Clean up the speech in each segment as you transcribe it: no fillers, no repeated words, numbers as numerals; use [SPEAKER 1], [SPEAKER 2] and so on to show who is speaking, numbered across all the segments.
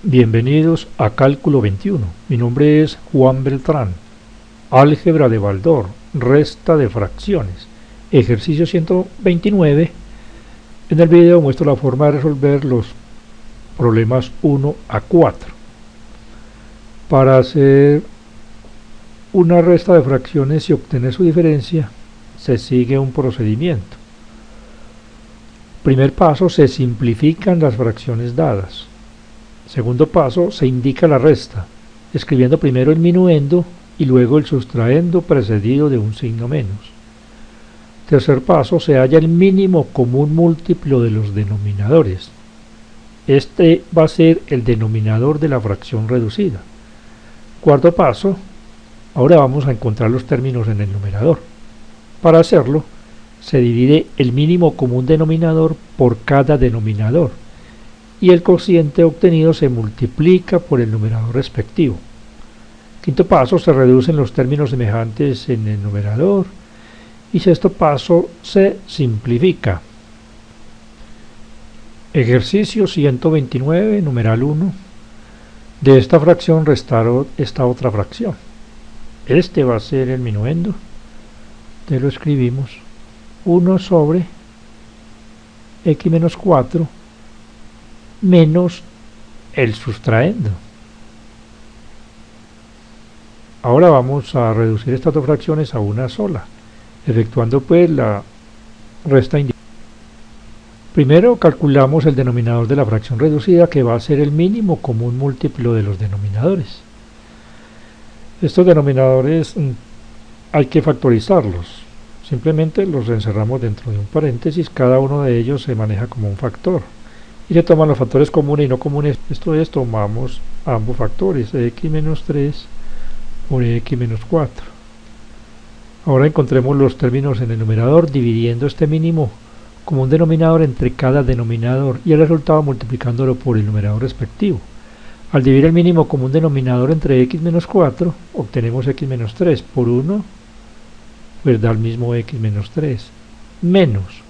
[SPEAKER 1] Bienvenidos a Cálculo 21. Mi nombre es Juan Beltrán. Álgebra de Baldor, resta de fracciones. Ejercicio 129. En el video muestro la forma de resolver los problemas 1 a 4. Para hacer una resta de fracciones y obtener su diferencia, se sigue un procedimiento. Primer paso, se simplifican las fracciones dadas. Segundo paso, se indica la resta, escribiendo primero el minuendo y luego el sustraendo precedido de un signo menos. Tercer paso, se halla el mínimo común múltiplo de los denominadores. Este va a ser el denominador de la fracción reducida. Cuarto paso, ahora vamos a encontrar los términos en el numerador. Para hacerlo, se divide el mínimo común denominador por cada denominador, y el cociente obtenido se multiplica por el numerador respectivo. Quinto paso, se reducen los términos semejantes en el numerador, y sexto paso, se simplifica. Ejercicio 129, numeral 1. De esta fracción restar esta otra fracción. Este va a ser el minuendo. Te lo escribimos. 1 sobre x menos 4 menos el sustraendo. Ahora vamos a reducir estas dos fracciones a una sola, efectuando pues la resta individual. Primero calculamos el denominador de la fracción reducida, que va a ser el mínimo común múltiplo de los denominadores. Estos denominadores hay que factorizarlos. Simplemente los encerramos dentro de un paréntesis, cada uno de ellos se maneja como un factor. Y se toman los factores comunes y no comunes, esto es, tomamos ambos factores, x menos 3 por x menos 4. Ahora encontremos los términos en el numerador, dividiendo este mínimo común denominador entre cada denominador y el resultado multiplicándolo por el numerador respectivo. Al dividir el mínimo común denominador entre x menos 4, obtenemos x menos 3 por 1, pues da el mismo x menos 3, menos.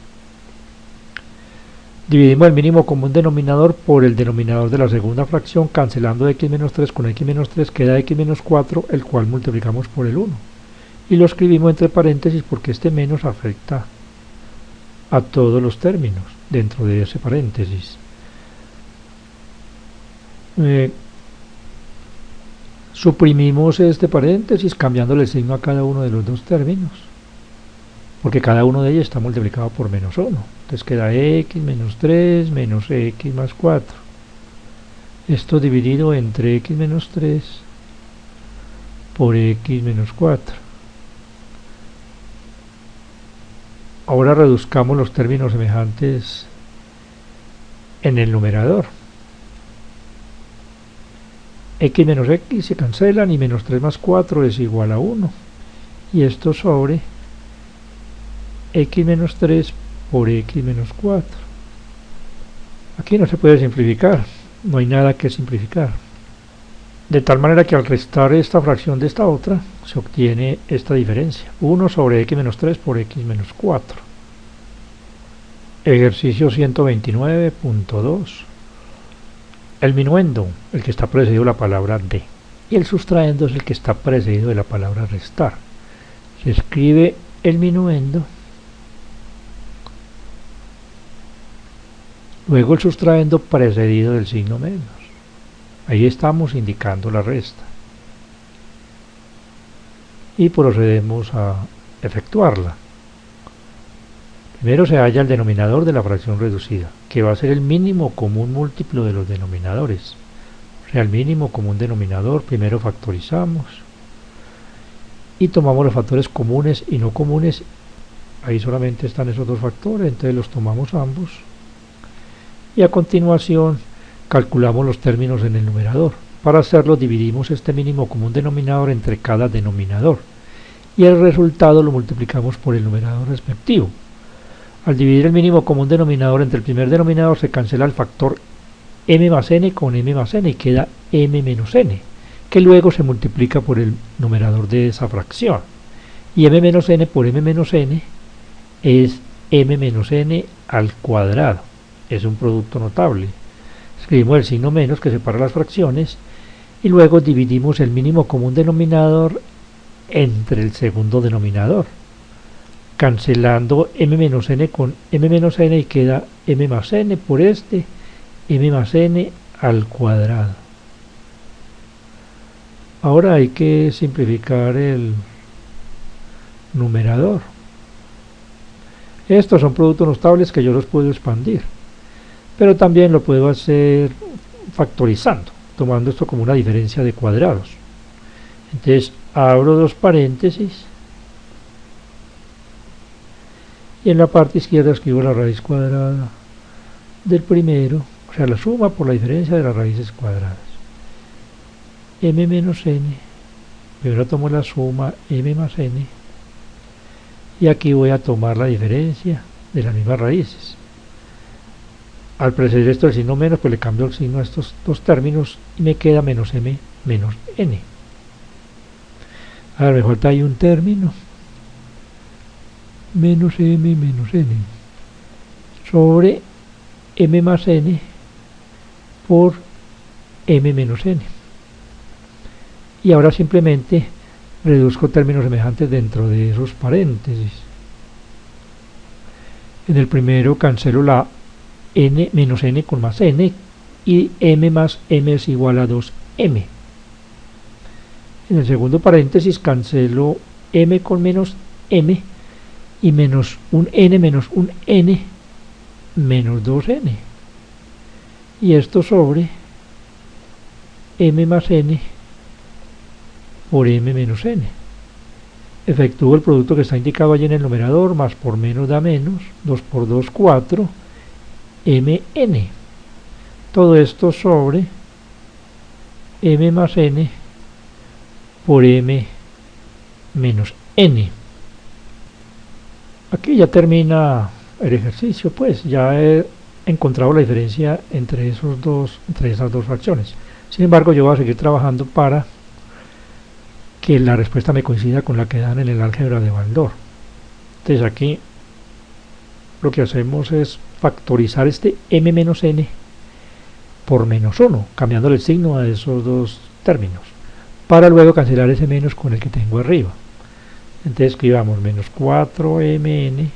[SPEAKER 1] Dividimos el mínimo común denominador por el denominador de la segunda fracción, cancelando x menos 3 con x menos 3, queda x menos 4, el cual multiplicamos por el 1. Y lo escribimos entre paréntesis porque este menos afecta a todos los términos dentro de ese paréntesis. Suprimimos este paréntesis cambiándole el signo a cada uno de los dos términos, porque cada uno de ellos está multiplicado por menos 1. Entonces queda x menos 3 menos x más 4. Esto dividido entre x menos 3 por x menos 4. Ahora reduzcamos los términos semejantes en el numerador. X menos x se cancelan y menos 3 más 4 es igual a 1. Y esto sobre x menos 3 por x menos 4. Aquí no se puede simplificar, no hay nada que simplificar. De tal manera que al restar esta fracción de esta otra, se obtiene esta diferencia, 1 sobre x menos 3 por x menos 4. Ejercicio 129.2. El minuendo, el que está precedido de la palabra de, y el sustraendo es el que está precedido de la palabra restar. Se escribe el minuendo, luego el sustraendo precedido del signo menos. Ahí estamos indicando la resta. Y procedemos a efectuarla. Primero se halla el denominador de la fracción reducida, que va a ser el mínimo común múltiplo de los denominadores. O sea, el mínimo común denominador, primero factorizamos y tomamos los factores comunes y no comunes. Ahí solamente están esos dos factores, entonces los tomamos ambos. Y a continuación calculamos los términos en el numerador. Para hacerlo dividimos este mínimo común denominador entre cada denominador y el resultado lo multiplicamos por el numerador respectivo. Al dividir el mínimo común denominador entre el primer denominador se cancela el factor m más n con m más n y queda m menos n, que luego se multiplica por el numerador de esa fracción. Y m menos n por m menos n es m menos n al cuadrado. Es un producto notable. Escribimos el signo menos que separa las fracciones y luego dividimos el mínimo común denominador entre el segundo denominador, cancelando m menos n con m menos n y queda m más n por este m más n al cuadrado. Ahora hay que simplificar el numerador. Estos son productos notables que yo los puedo expandir, pero también lo puedo hacer factorizando, tomando esto como una diferencia de cuadrados. Entonces abro dos paréntesis y en la parte izquierda escribo la raíz cuadrada del primero, o sea, la suma por la diferencia de las raíces cuadradas. M menos n, primero tomo la suma m más n, y aquí voy a tomar la diferencia de las mismas raíces. Al preceder esto el signo menos, pues le cambio el signo a estos dos términos y me queda menos m menos n. Ahora me falta ahí un término, menos m menos n, sobre m más n por m menos n. Y ahora simplemente reduzco términos semejantes dentro de esos paréntesis. En el primero cancelo la n menos n con más n y m más m es igual a 2m. En el segundo paréntesis cancelo m con menos m y menos un n menos un n menos 2n. Y esto sobre m más n por m menos n. Efectúo el producto que está indicado allí en el numerador, más por menos da menos, 2 por 2, 4, mn. Todo esto sobre m más n por m menos n. Aquí ya termina el ejercicio, pues ya he encontrado la diferencia entre esas dos fracciones. Sin embargo, yo voy a seguir trabajando para que la respuesta me coincida con la que dan en el álgebra de Baldor. Entonces aquí lo que hacemos es factorizar este m menos n por menos 1, cambiándole el signo a esos dos términos, para luego cancelar ese menos con el que tengo arriba. Entonces escribamos menos 4mn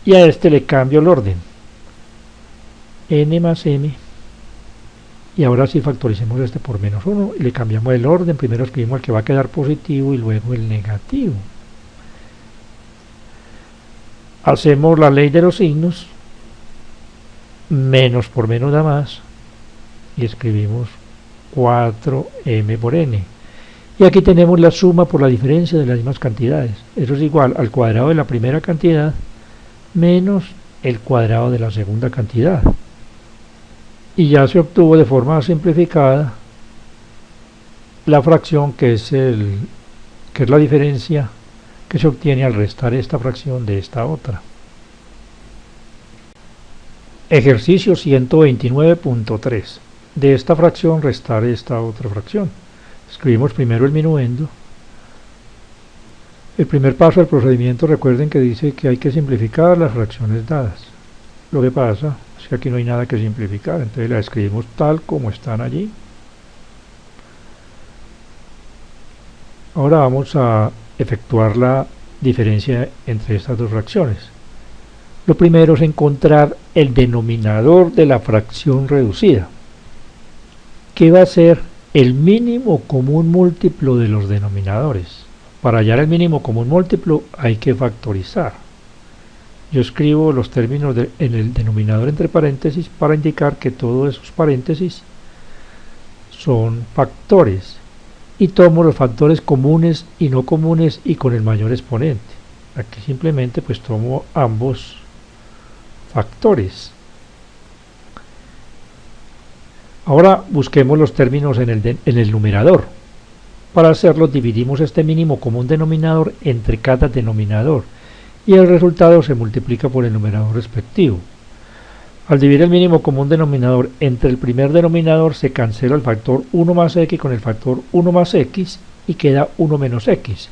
[SPEAKER 1] y a este le cambio el orden, n más m, y ahora sí factoricemos este por menos 1 y le cambiamos el orden. Primero escribimos el que va a quedar positivo y luego el negativo. Hacemos la ley de los signos, menos por menos da más, y escribimos 4m por n. Y aquí tenemos la suma por la diferencia de las mismas cantidades. Eso es igual al cuadrado de la primera cantidad menos el cuadrado de la segunda cantidad. Y ya se obtuvo de forma simplificada la fracción que es la diferencia que se obtiene al restar esta fracción de esta otra. Ejercicio 129.3. De esta fracción restar esta otra fracción. Escribimos primero el minuendo. El primer paso del procedimiento, recuerden que dice que hay que simplificar las fracciones dadas. Lo que pasa es que aquí no hay nada que simplificar, entonces la escribimos tal como están allí. Ahora vamos a efectuar la diferencia entre estas dos fracciones. Lo primero es encontrar el denominador de la fracción reducida, que va a ser el mínimo común múltiplo de los denominadores. Para hallar el mínimo común múltiplo hay que factorizar. Yo escribo los términos en el denominador entre paréntesis para indicar que todos esos paréntesis son factores. Y tomo los factores comunes y no comunes y con el mayor exponente. Aquí simplemente pues tomo ambos factores. Ahora busquemos los términos en el numerador. Para hacerlo dividimos este mínimo común denominador entre cada denominador y el resultado se multiplica por el numerador respectivo. Al dividir el mínimo común denominador entre el primer denominador se cancela el factor 1 más x con el factor 1 más x y queda 1 menos x,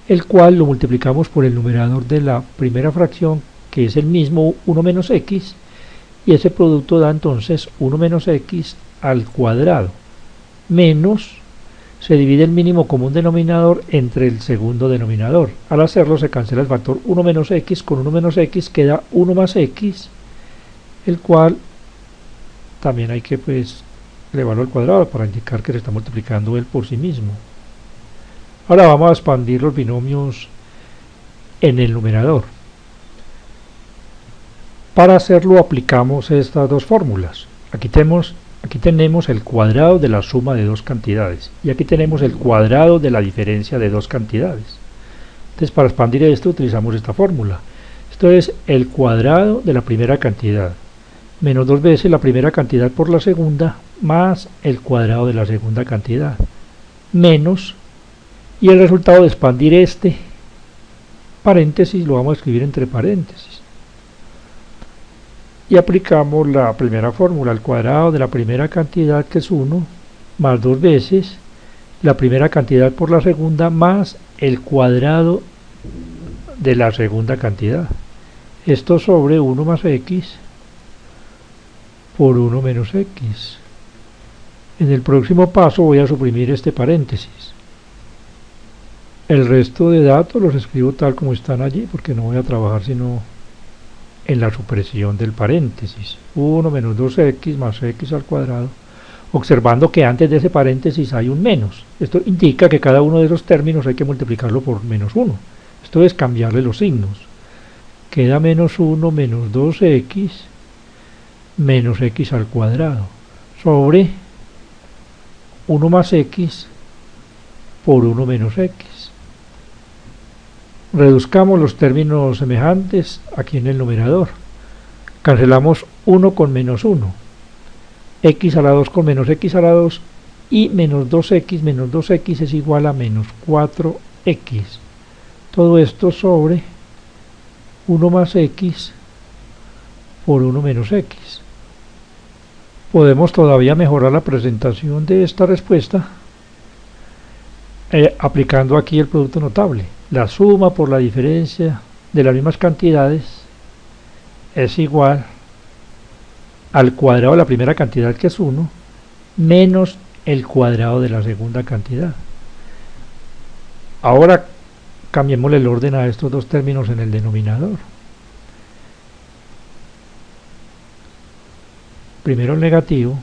[SPEAKER 1] el cual lo multiplicamos por el numerador de la primera fracción, que es el mismo 1 menos x, y ese producto da entonces 1 menos x al cuadrado menos, se divide el mínimo común denominador entre el segundo denominador. Al hacerlo se cancela el factor 1 menos x con 1 menos x, queda 1 más x, el cual también hay que elevarlo al cuadrado para indicar que se está multiplicando él por sí mismo. Ahora vamos a expandir los binomios en el numerador. Para hacerlo aplicamos estas dos fórmulas. Aquí tenemos el cuadrado de la suma de dos cantidades y aquí tenemos el cuadrado de la diferencia de dos cantidades. Entonces, para expandir esto utilizamos esta fórmula. Esto es el cuadrado de la primera cantidad menos 2 veces la primera cantidad por la segunda más el cuadrado de la segunda cantidad menos, y el resultado de expandir este paréntesis lo vamos a escribir entre paréntesis. Y aplicamos la primera fórmula, el cuadrado de la primera cantidad, que es 1, más 2 veces la primera cantidad por la segunda más el cuadrado de la segunda cantidad. Esto sobre 1 más x por 1 menos x. En el próximo paso voy a suprimir este paréntesis. El resto de datos los escribo tal como están allí, porque no voy a trabajar sino en la supresión del paréntesis. 1 menos 2x más x al cuadrado, observando que antes de ese paréntesis hay un menos. Esto indica que cada uno de esos términos hay que multiplicarlo por menos 1. Esto es cambiarle los signos. Queda menos 1 menos 2x menos x al cuadrado sobre 1 más x por 1 menos x. Reduzcamos los términos semejantes aquí en el numerador. Cancelamos 1 con menos 1, x a la 2 con menos x a la 2, y menos 2x es igual a menos 4x. Todo esto sobre 1 más x por 1 menos x. Podemos todavía mejorar la presentación de esta respuesta aplicando aquí el producto notable. La suma por la diferencia de las mismas cantidades es igual al cuadrado de la primera cantidad, que es 1, menos el cuadrado de la segunda cantidad. Ahora cambiémosle el orden a estos dos términos en el denominador. Primero el negativo,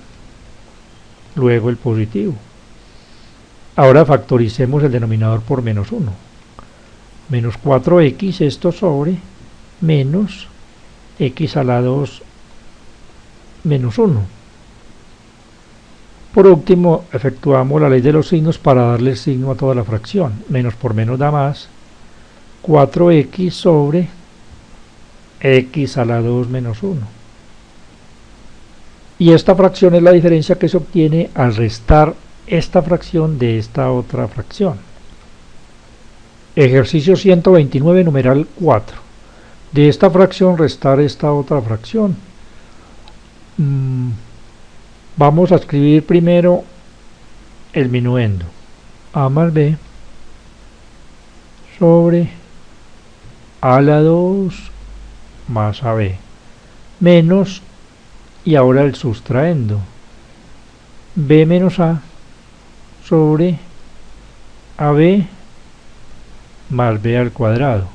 [SPEAKER 1] luego el positivo. Ahora factoricemos el denominador por menos 1. Menos 4x, esto sobre menos x a la 2 menos 1. Por último, efectuamos la ley de los signos para darle el signo a toda la fracción. Menos por menos da más. 4x sobre x a la 2 menos 1. Y esta fracción es la diferencia que se obtiene al restar esta fracción de esta otra fracción. Ejercicio 129, numeral 4. De esta fracción restar esta otra fracción. Vamos a escribir primero el minuendo. A más b sobre a la 2 más ab menos, y ahora el sustraendo, b menos a sobre ab más b al cuadrado.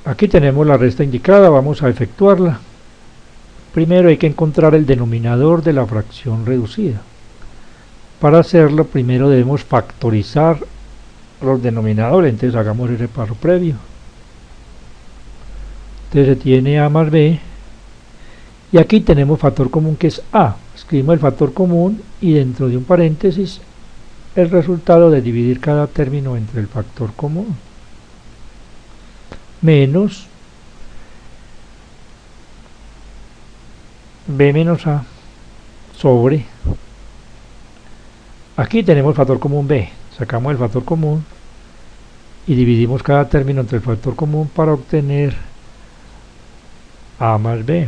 [SPEAKER 1] Aquí tenemos la resta indicada, vamos a efectuarla. Primero hay que encontrar el denominador de la fracción reducida. Para hacerlo, primero debemos factorizar los denominadores, entonces hagamos ese paso previo. Entonces se tiene a más b, y aquí tenemos factor común que es a. Escribimos el factor común y dentro de un paréntesis el resultado de dividir cada término entre el factor común. Menos b menos a sobre, aquí tenemos el factor común b, sacamos el factor común y dividimos cada término entre el factor común para obtener a más b.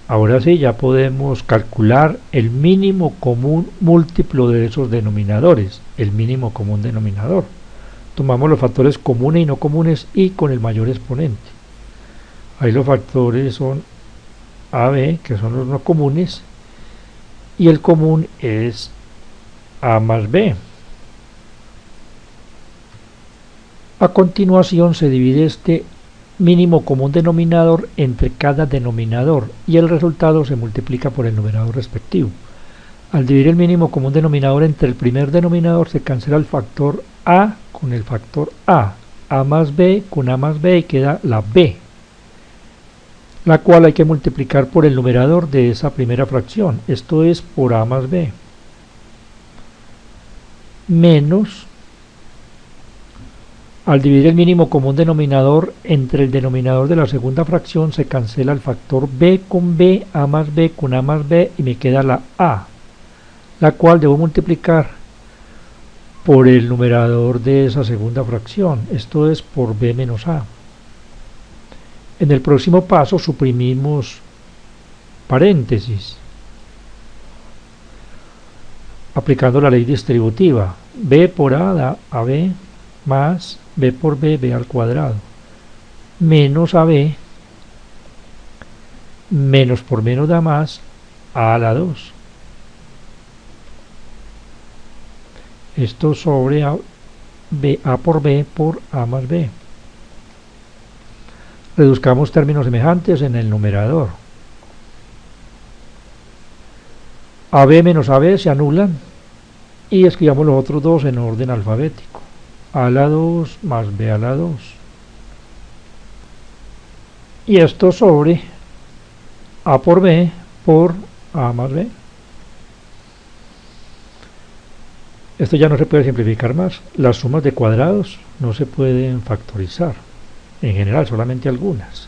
[SPEAKER 1] Ahora sí, ya podemos calcular el mínimo común múltiplo de esos denominadores, el mínimo común denominador. Tomamos los factores comunes y no comunes y con el mayor exponente. Ahí los factores son a, b, que son los no comunes, y el común es a más b. A continuación se divide este mínimo común denominador entre cada denominador y el resultado se multiplica por el numerador respectivo. Al dividir el mínimo común denominador entre el primer denominador se cancela el factor a con el factor a más b con a más b y queda la b, la cual hay que multiplicar por el numerador de esa primera fracción, esto es por a más b, menos, al dividir el mínimo común denominador entre el denominador de la segunda fracción se cancela el factor b con b, a más b con a más b y me queda la a, la cual debo multiplicar por el numerador de esa segunda fracción, esto es por b menos a. En el próximo paso suprimimos paréntesis, aplicando la ley distributiva. B por a da ab más b por b, b al cuadrado, menos ab, menos por menos da más a la 2. Esto sobre a por b por a más b. Reduzcamos términos semejantes en el numerador. AB menos AB se anulan y escribamos los otros dos en orden alfabético. A a la 2 más b a la 2. Y esto sobre a por b por a más b. Esto ya no se puede simplificar más. Las sumas de cuadrados no se pueden factorizar. En general, solamente algunas.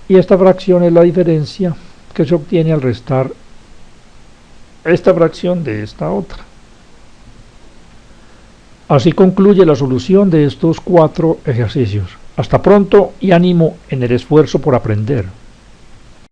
[SPEAKER 1] Y esta fracción es la diferencia que se obtiene al restar esta fracción de esta otra. Así concluye la solución de estos 4 ejercicios. Hasta pronto y ánimo en el esfuerzo por aprender.